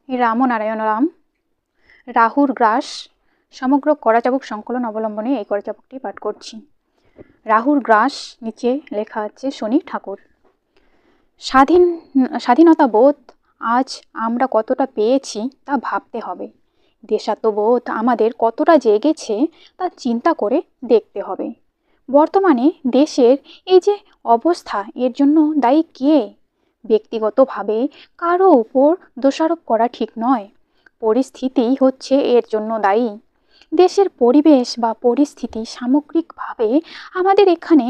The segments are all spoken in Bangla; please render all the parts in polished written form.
রামনারায়ণ রাম, রাহুর গ্রাস সমগ্র করাচাবুক সংকলন অবলম্বনে এই করাচাবুকটি পাঠ করছি। রাহুর গ্রাস, নিচে লেখা আছে শনি ঠাকুর। স্বাধীনতা বোধ আজ আমরা কতটা পেয়েছি তা ভাবতে হবে। দেশাত্মবোধ আমাদের কতটা জেগেছে তা চিন্তা করে দেখতে হবে। বর্তমানে দেশের এই যে অবস্থা, এর জন্য দায়ী কে? ব্যক্তিগতভাবে কারো উপর দোষারোপ করা ঠিক নয়। পরিস্থিতি হচ্ছে এর জন্য দায়ী। দেশের পরিবেশ বা পরিস্থিতি সামগ্রিকভাবে আমাদের এখানে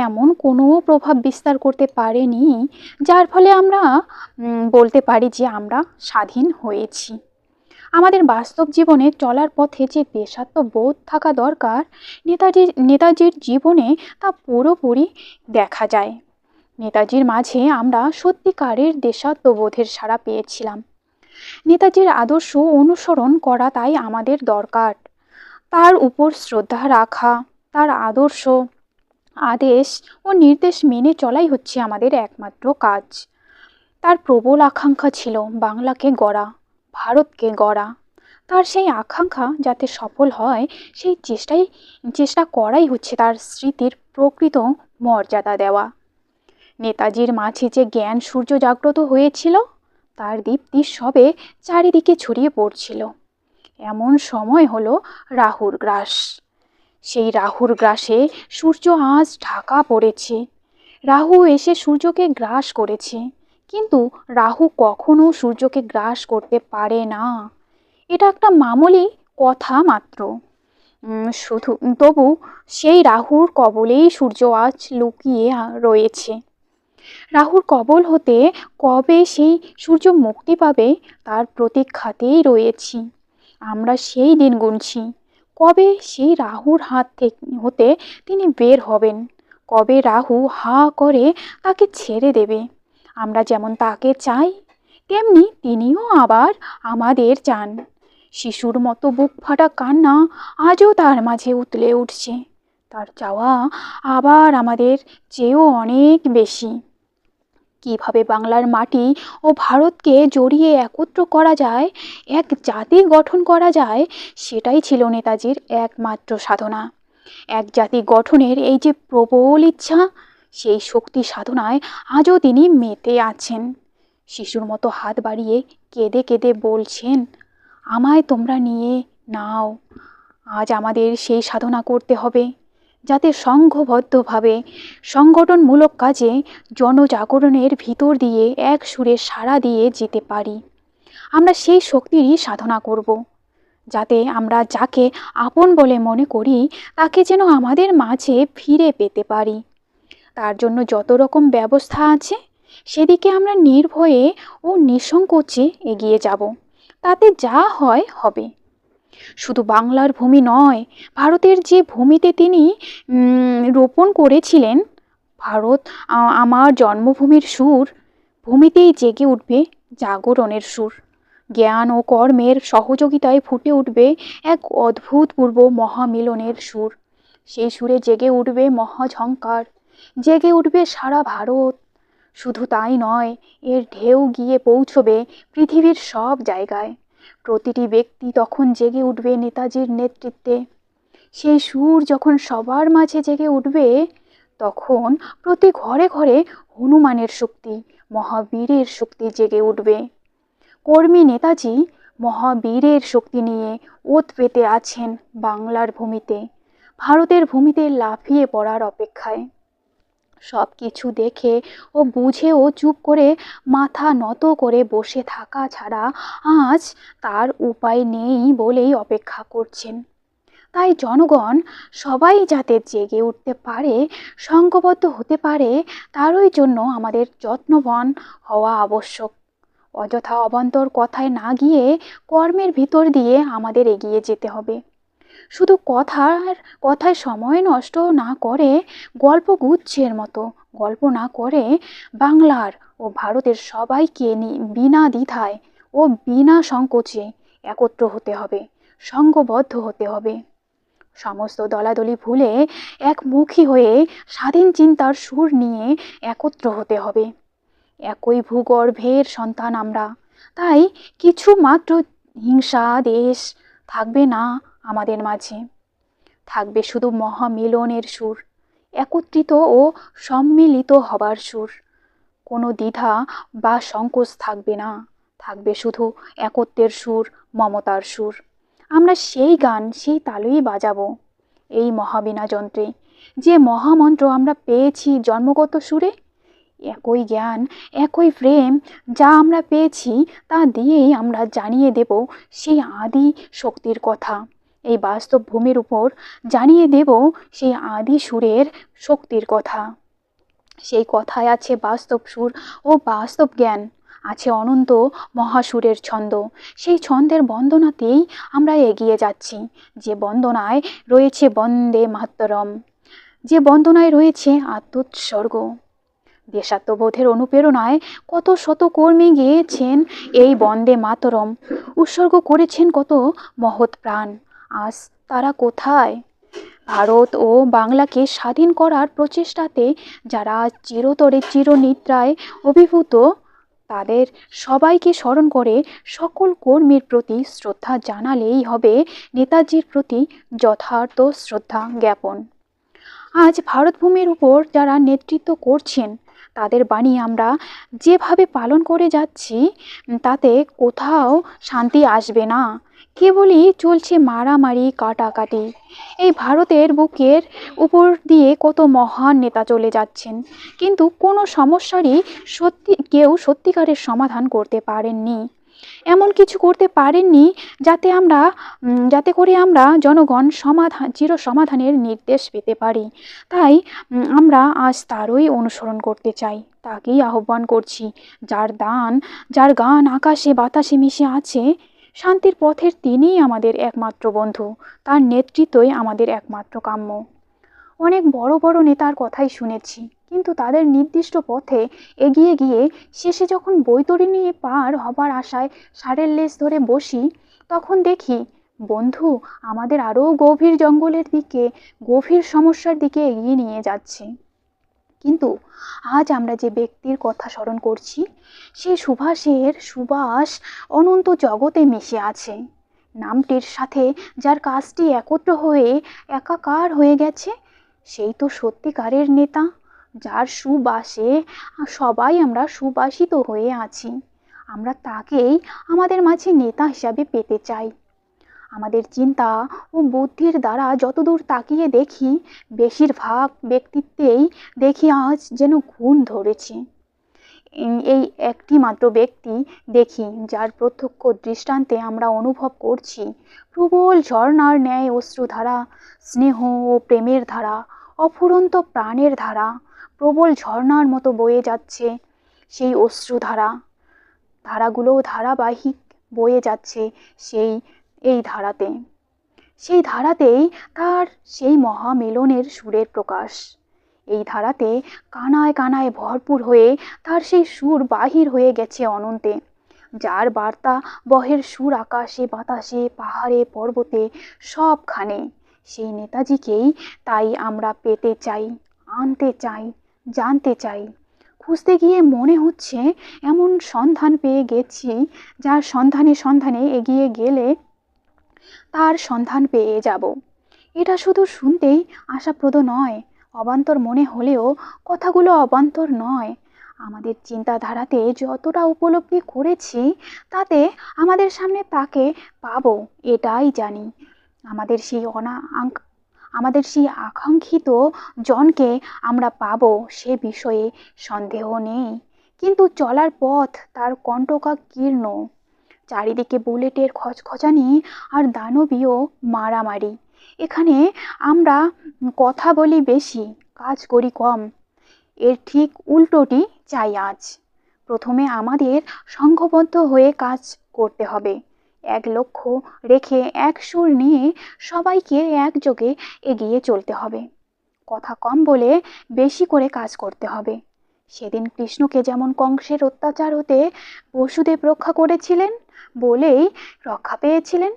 এমন কোনো প্রভাব বিস্তার করতে পারেনি যার ফলে আমরা বলতে পারি যে আমরা স্বাধীন হয়েছি। আমাদের বাস্তব জীবনে চলার পথে যে দেশাত্মবোধ থাকা দরকার, নেতাজির জীবনে তা পুরোপুরি দেখা যায়। নেতাজির মাঝে আমরা সত্যিকারের দেশাত্মবোধের সাড়া পেয়েছিলাম। নেতাজির আদর্শ অনুসরণ করা তাই আমাদের দরকার। তার উপর শ্রদ্ধা রাখা, তার আদর্শ, আদেশ ও নির্দেশ মেনে চলাই হচ্ছে আমাদের একমাত্র কাজ। তার প্রবল আকাঙ্ক্ষা ছিল বাংলাকে গড়া, ভারতকে গড়া। তার সেই আকাঙ্ক্ষা যাতে সফল হয়, সেই চেষ্টা করাই হচ্ছে তার স্মৃতির প্রকৃত মর্যাদা দেওয়া। নেতাজির মাঝে যে জ্ঞান সূর্য জাগ্রত হয়েছিল, তার দীপ্তি সবে চারিদিকে ছড়িয়ে পড়ছিল। এমন সময় হলো রাহুর গ্রাস। সেই রাহুর গ্রাসে সূর্য আজ ঢাকা পড়েছে। রাহু এসে সূর্যকে গ্রাস করেছে, কিন্তু রাহু কখনো সূর্যকে গ্রাস করতে পারে না। এটা একটা মামুলি কথা মাত্র। তবু সেই রাহুর কবলেই সূর্য আজ লুকিয়ে রয়েছে। রাহুর কবল হতে কবে সেই সূর্য মুক্তি পাবে তার প্রতীক্ষাতেই রয়েছি। আমরা সেই দিন গুনছি, কবে সেই রাহুর হাত হতে তিনি বের হবেন, কবে রাহু হা করে তাকে ছেড়ে দেবে। আমরা যেমন তাকে চাই, তেমনি তিনিও আবার আমাদের চান। শিশুর মতো বুক ফাটা কান্না আজও তার মাঝে উতলে উঠছে। তার চাওয়া আবার আমাদের চেয়েও অনেক বেশি। কিভাবে বাংলার মাটি ও ভারতকে জড়িয়ে একত্র করা যায়, এক জাতি গঠন করা যায়, সেটাই ছিল নেতাজির একমাত্র সাধনা। এক জাতি গঠনের এই যে প্রবল ইচ্ছা, সেই শক্তি সাধনায় আজও তিনি মেতে আছেন। শিশুর মতো হাত বাড়িয়ে কেঁদে কেঁদে বলছেন, আমায় তোমরা নিয়ে নাও। আজ আমাদের সেই সাধনা করতে হবে, যাতে সংঘবদ্ধভাবে সংগঠনমূলক কাজে জনজাগরণের ভিতর দিয়ে এক সুরে সাড়া দিয়ে যেতে পারি। আমরা সেই শক্তিরই সাধনা করব, যাতে আমরা যাকে আপন বলে মনে করি তাকে যেন আমাদের মাঝে ফিরে পেতে পারি। তার জন্য যত রকম ব্যবস্থা আছে, সেদিকে আমরা নির্ভয়ে ও নিঃসংকোচে এগিয়ে যাব। তাতে যা হয় হবে। শুধু বাংলার ভূমি নয়, ভারতের যে ভূমিতে তিনি রোপণ করেছিলেন, ভারত আমার জন্মভূমির সুর, ভূমিতেই জেগে উঠবে জাগরণের সুর। জ্ঞান ও কর্মের সহযোগিতায় ফুটে উঠবে এক অভূতপূর্ব মহামিলনের সুর। সেই সুরে জেগে উঠবে মহাঝঙ্কার, জেগে উঠবে সারা ভারত। শুধু তাই নয়, এর ঢেউ গিয়ে পৌঁছবে পৃথিবীর সব জায়গায়। প্রতিটি ব্যক্তি তখন জেগে উঠবে নেতাজির নেতৃত্বে। সেই সুর যখন সবার মাঝে জেগে উঠবে, তখন প্রতি ঘরে ঘরে হনুমানের শক্তি, মহাবীরের শক্তি জেগে উঠবে। কর্মী নেতাজি মহাবীরের শক্তি নিয়ে ওত পেতে আছেন বাংলার ভূমিতে, ভারতের ভূমিতে লাফিয়ে পড়ার অপেক্ষায়। সব কিছু দেখে ও বুঝে ও চুপ করে মাথা নত করে বসে থাকা ছাড়া আজ তার উপায় নেই বলেই অপেক্ষা করছেন। তাই জনগণ সবাই যাতে জেগে উঠতে পারে, সংঘবদ্ধ হতে পারে, তারই জন্য আমাদের যত্নবান হওয়া আবশ্যক। অযথা অবান্তর কথায় না গিয়ে কর্মের ভিতর দিয়ে আমাদের এগিয়ে যেতে হবে। শুধু কথায় সময় নষ্ট না করে, গল্পগুচ্ছের মতো গল্প না করে, বাংলার ও ভারতের সবাইকে বিনা দ্বিধায় ও বিনা সংকোচে একত্র হতে হবে, সংঘবদ্ধ হতে হবে। সমস্ত দলাদলি ভুলে একমুখী হয়ে স্বাধীন চিন্তার সুর নিয়ে একত্র হতে হবে। একই ভূগর্ভের সন্তান আমরা, তাই কিছু মাত্র হিংসা দেশ থাকবে না আমাদের মাঝে। থাকবে শুধু মহামিলনের সুর, একত্রিত ও সম্মিলিত হবার সুর। কোনো দ্বিধা বা সংকোচ থাকবে না, থাকবে শুধু একত্বের সুর, মমতার সুর। আমরা সেই গান সেই তালেই বাজাবো এই মহাবীণা যন্ত্রে। যে মহামন্ত্র আমরা পেয়েছি জন্মগত সুরে, একই জ্ঞান একই প্রেম যা আমরা পেয়েছি তা দিয়েই আমরা জানিয়ে দেব সেই আদি শক্তির কথা। এই বাস্তব ভূমির উপর জানিয়ে দেব সেই আদি সুরের শক্তির কথা। সেই কথায় আছে বাস্তব সুর ও বাস্তব জ্ঞান, আছে অনন্ত মহাসুরের ছন্দ। সেই ছন্দের বন্দনাতেই আমরা এগিয়ে যাচ্ছি, যে বন্দনায় রয়েছে বন্দে মাতরম, যে বন্দনায় রয়েছে আত্মোৎসর্গ। দেশাত্মবোধের অনুপ্রেরণায় কত শত কর্মী গেয়েছেন এই বন্দে মাতরম, উৎসর্গ করেছেন কত মহৎ প্রাণ। আজ তারা কোথায়? ভারত ও বাংলাকে স্বাধীন করার প্রচেষ্টাতে যারা চিরতরে চিরনিদ্রায় অভিভূত, তাদের সবাইকে স্মরণ করে সকল কর্মীর প্রতি শ্রদ্ধা জানালেই হবে নেতাজির প্রতি যথার্থ শ্রদ্ধা জ্ঞাপন। আজ ভারতভূমির উপর যারা নেতৃত্ব করছেন, তাদের বাণী আমরা যেভাবে পালন করে যাচ্ছি, তাতে কোথাও শান্তি আসবে না। কেবলই চলছে মারামারি কাটাকাটি। এই ভারতের বুকের উপর দিয়ে কত মহান নেতা চলে যাচ্ছেন, কিন্তু কোনো সমস্যারই কেউ সত্যিকারের সমাধান করতে পারেননি। এমন কিছু করতে পারেননি যাতে করে আমরা জনগণ চির সমাধানের নির্দেশ পেতে পারি। তাই আমরা আজ তারই অনুসরণ করতে চাই, তাকেই আহ্বান করছি। যার গান আকাশে বাতাসে মিশে আছে, শান্তির পথের তিনিই আমাদের একমাত্র বন্ধু, তার নেতৃত্বই আমাদের একমাত্র কাম্য। অনেক বড় বড় নেতার কথাই শুনেছি, কিন্তু তাদের নির্দিষ্ট পথে এগিয়ে গিয়ে শেষে যখন বৈতরণী পার হবার আশায় ষাঁড়ের লেজ ধরে বসি, তখন দেখি বন্ধু আমাদের আরও গভীর জঙ্গলের দিকে, গভীর সমস্যার দিকে এগিয়ে নিয়ে যাচ্ছে। কিন্তু আজ আমরা যে ব্যক্তির কথা স্মরণ করছি, সেই সুভাষের সুবাস অনন্ত জগতে মিশে আছে। নামটির সাথে যার কাজটি একত্র হয়ে একাকার হয়ে গেছে, সেই তো সত্যিকারের নেতা, যার সুবাসে সবাই আমরা সুবাসিত হয়ে আছি। আমরা তাকেই আমাদের মাঝে নেতা হিসাবে পেতে চাই। আমাদের চিন্তা ও বুদ্ধির দ্বারা যতদূর তাকিয়ে দেখি, বেশিরভাগ ব্যক্তিত্বেই দেখি আজ যেন ঘুণ ধরেছে। এই একটি মাত্র ব্যক্তি দেখি, যার প্রত্যক্ষ দৃষ্টান্তে আমরা অনুভব করছি প্রবল ঝর্ণার ন্যায় অশ্রুধারা, স্নেহ ও প্রেমের ধারা, অফুরন্ত প্রাণের ধারা প্রবল ঝর্ণার মতো বয়ে যাচ্ছে। সেই অশ্রুধারা, ধারাগুলো ধারাবাহিক বয়ে যাচ্ছে এই ধারাতেই তার সেই মহামিলনের সুরের প্রকাশ। এই ধারাতে কানায় কানায় ভরপুর হয়ে তার সেই সুর বাহির হয়ে গেছে অনন্তে। যার বার্তা বহের সুর আকাশে বাতাসে পাহাড়ে পর্বতে সবখানে, সেই নেতাজিকেই তাই আমরা পেতে চাই, আনতে চাই, জানতে চাই। খুঁজতে গিয়ে মনে হচ্ছে এমন সন্ধান পেয়ে গেছি, যার সন্ধানে এগিয়ে গেলে তার সন্ধান পেয়ে যাব। এটা শুধু শুনতেই আশাপ্রদ নয়, অবান্তর মনে হলেও কথাগুলো অবান্তর নয়। আমাদের চিন্তাধারাতে যতটা উপলব্ধি করেছি, তাতে আমাদের সামনে তাকে পাবো এটাই জানি। আমাদের সেই আকাঙ্ক্ষিত জনকে আমরা পাবো সে বিষয়ে সন্দেহ নেই। কিন্তু চলার পথ তার কণ্টকাকীর্ণ, চারিদিকে বুলেটের খচখচানি আর দানবীয় মারামারি। এখানে আমরা কথা বলি বেশি, কাজ করি কম। এর ঠিক উল্টোটি চাই আজ। প্রথমে আমাদের সংঘবদ্ধ হয়ে কাজ করতে হবে, এক লক্ষ্য রেখে এক সুর নিয়ে সবাইকে একযোগে এগিয়ে চলতে হবে। কথা কম বলে বেশি করে কাজ করতে হবে। সেদিন কৃষ্ণকে যেমন কংসের অত্যাচার হতে বসুদেব রক্ষা করেছিলেন বলেই রক্ষা পেয়েছিলেন,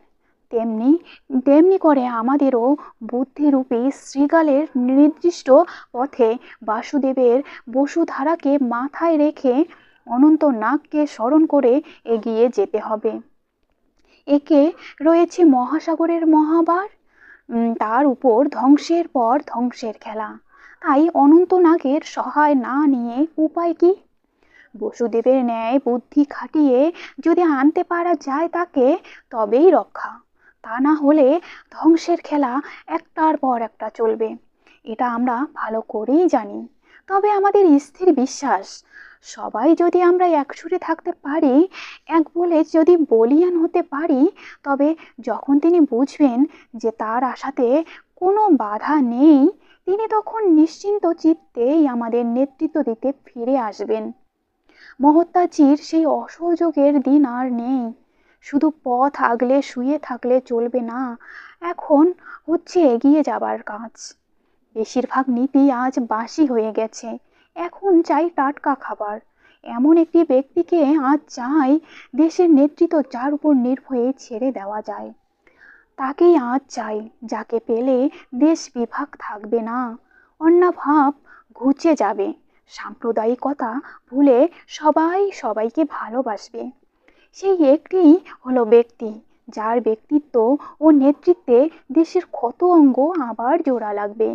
তেমনি করে আমাদেরও বুদ্ধিরূপী শৃগালের নির্দিষ্ট পথে বাসুদেবের বসুধারাকে মাথায় রেখে অনন্তনাগকে স্মরণ করে এগিয়ে যেতে হবে। একে রয়েছে মহাসাগরের মহাবার, তার উপর ধ্বংসের পর ধ্বংসের খেলা। তাই অনন্তনাগের সহায় না নিয়ে উপায় কি? বসুদেবের ন্যায় বুদ্ধি খাটিয়ে যদি আনতে পারা যায় তাকে, তবেই রক্ষা। তা না হলে ধ্বংসের খেলা একটার পর একটা চলবে, এটা আমরা ভালো করেই জানি। তবে আমাদের স্থির বিশ্বাস, সবাই যদি আমরা একসুরে থাকতে পারি, এক বলে যদি বলীয়ান হতে পারি, তবে যখন তিনি বুঝবেন যে তার আশাতে কোনো বাধা নেই, তিনি তখন নিশ্চিন্ত চিত্তেই আমাদের নেতৃত্ব দিতে ফিরে আসবেন। মহত্যাজির সেই অসহযোগের দিন আর নেই। শুধু পথ আগলে শুয়ে থাকলে চলবে না, এখন হচ্ছে এগিয়ে যাবার কাজ। বেশিরভাগ নীতি আজ বাসি হয়ে গেছে, এখন চাই টাটকা খাবার। এমন একটি ব্যক্তিকে আজ চাই দেশের নেতৃত্ব যার উপর নির্ভয়ে ছেড়ে দেওয়া যায়। তাকেই আজ চাই, যাকে পেলে দেশ বিভাগ থাকবে না, অন্যভাব ঘুচে যাবে, সাম্প্রদায়িকতা ভুলে সবাই সবাইকে ভালোবাসবে। সেই একটি হলো ব্যক্তি, যার ব্যক্তিত্ব ও নেতৃত্বে দেশের ক্ষত অঙ্গ আবার জোড়া লাগবে।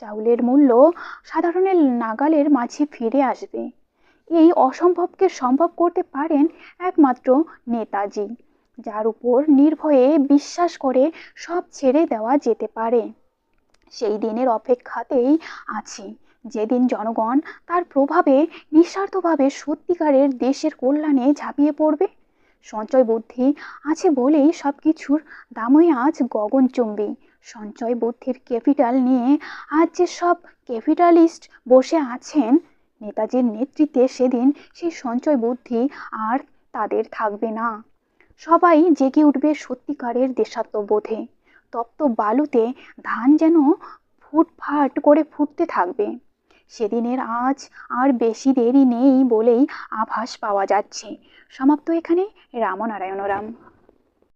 চাউলের মূল্য সাধারণের নাগালের মাঝে ফিরে আসবে। এই অসম্ভবকে সম্ভব করতে পারেন একমাত্র নেতাজি, যার উপর নির্ভয়ে বিশ্বাস করে সব ছেড়ে দেওয়া যেতে পারে। সেই দিনের অপেক্ষাতেই আছি, যেদিন জনগণ তার প্রভাবে নিঃস্বার্থভাবে সত্যিকারের দেশের কল্যাণে ঝাঁপিয়ে পড়বে। সঞ্চয় বুদ্ধি আছে বলেই সব কিছুর দামই আজ গগনচুম্বী। সঞ্চয় বুদ্ধির ক্যাপিটাল নিয়ে আজ যে সব ক্যাপিটালিস্ট বসে আছেন, নেতাজির নেতৃত্বে সেদিন সেই সঞ্চয় বুদ্ধি আর তাদের থাকবে না। সবাই জেগে উঠবে সত্যিকারের দেশাত্মবোধে। তপ্ত বালুতে ধান যেন ফুটফাট করে ফুটতে থাকবে। সেদিনের আজ আর বেশি দেরি নেই বলেই আভাস পাওয়া যাচ্ছে। সমাপ্ত এখানে। রামনারায়ণ রাম।